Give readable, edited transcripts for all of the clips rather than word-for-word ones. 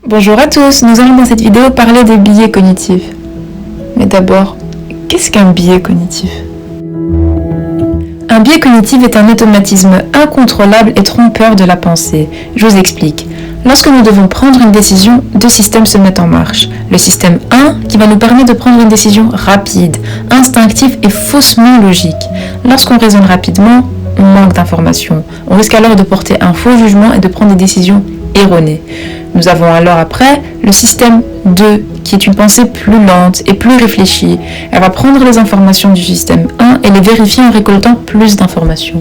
Bonjour à tous, nous allons dans cette vidéo parler des biais cognitifs. Mais d'abord, qu'est-ce qu'un biais cognitif ? Un biais cognitif est un automatisme incontrôlable et trompeur de la pensée. Je vous explique. Lorsque nous devons prendre une décision, deux systèmes se mettent en marche. Le système 1 qui va nous permettre de prendre une décision rapide, instinctive et faussement logique. Lorsqu'on raisonne rapidement, on manque d'informations. On risque alors de porter un faux jugement et de prendre des décisions erronées. Nous avons alors après le système 2 qui est une pensée plus lente et plus réfléchie. Elle va prendre les informations du système 1 et les vérifier en récoltant plus d'informations.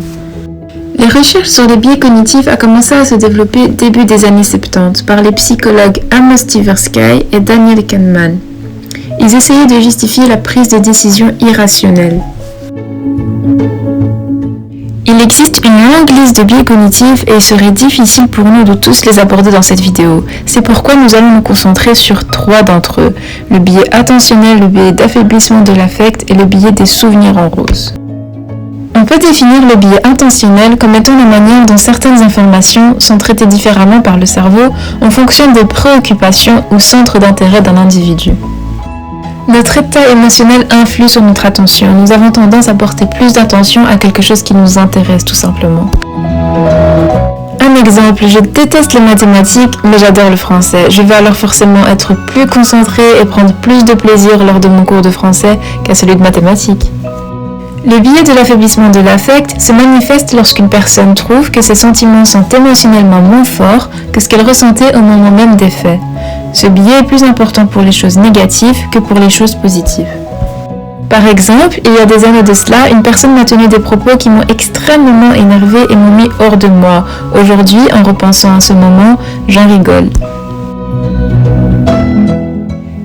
Les recherches sur les biais cognitifs ont commencé à se développer début des années 70 par les psychologues Amos Tversky et Daniel Kahneman. Ils essayaient de justifier la prise de décision irrationnelle. Il existe une longue liste de biais cognitifs et il serait difficile pour nous de tous les aborder dans cette vidéo. C'est pourquoi nous allons nous concentrer sur 3 d'entre eux. Le biais attentionnel, le biais d'affaiblissement de l'affect et le biais des souvenirs en rose. On peut définir le biais intentionnel comme étant la manière dont certaines informations sont traitées différemment par le cerveau en fonction des préoccupations ou centres d'intérêt d'un individu. Notre état émotionnel influe sur notre attention. Nous avons tendance à porter plus d'attention à quelque chose qui nous intéresse tout simplement. Un exemple, je déteste les mathématiques, mais j'adore le français. Je vais alors forcément être plus concentrée et prendre plus de plaisir lors de mon cours de français qu'à celui de mathématiques. Le biais de l'affaiblissement de l'affect se manifeste lorsqu'une personne trouve que ses sentiments sont émotionnellement moins forts que ce qu'elle ressentait au moment même des faits. Ce biais est plus important pour les choses négatives que pour les choses positives. Par exemple, il y a des années de cela, une personne m'a tenu des propos qui m'ont extrêmement énervée et m'ont mis hors de moi. Aujourd'hui, en repensant à ce moment, j'en rigole.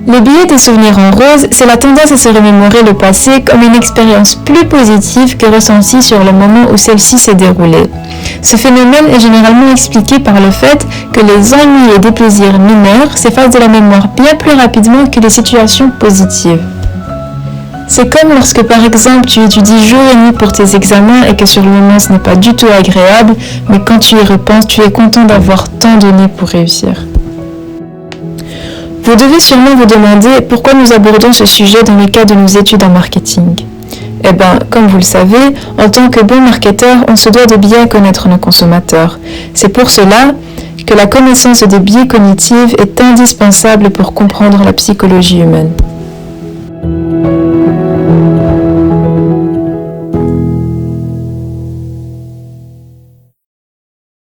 Le biais des souvenirs en rose, c'est la tendance à se remémorer le passé comme une expérience plus positive que ressentie sur le moment où celle-ci s'est déroulée. Ce phénomène est généralement expliqué par le fait que les ennuis et déplaisirs mineurs s'effacent de la mémoire bien plus rapidement que les situations positives. C'est comme lorsque par exemple tu étudies jour et nuit pour tes examens et que sur le moment ce n'est pas du tout agréable, mais quand tu y repenses, tu es content d'avoir tant donné pour réussir. Vous devez sûrement vous demander pourquoi nous abordons ce sujet dans le cadre de nos études en marketing. Eh bien, comme vous le savez, en tant que bon marketeur, on se doit de bien connaître nos consommateurs. C'est pour cela que la connaissance des biais cognitifs est indispensable pour comprendre la psychologie humaine.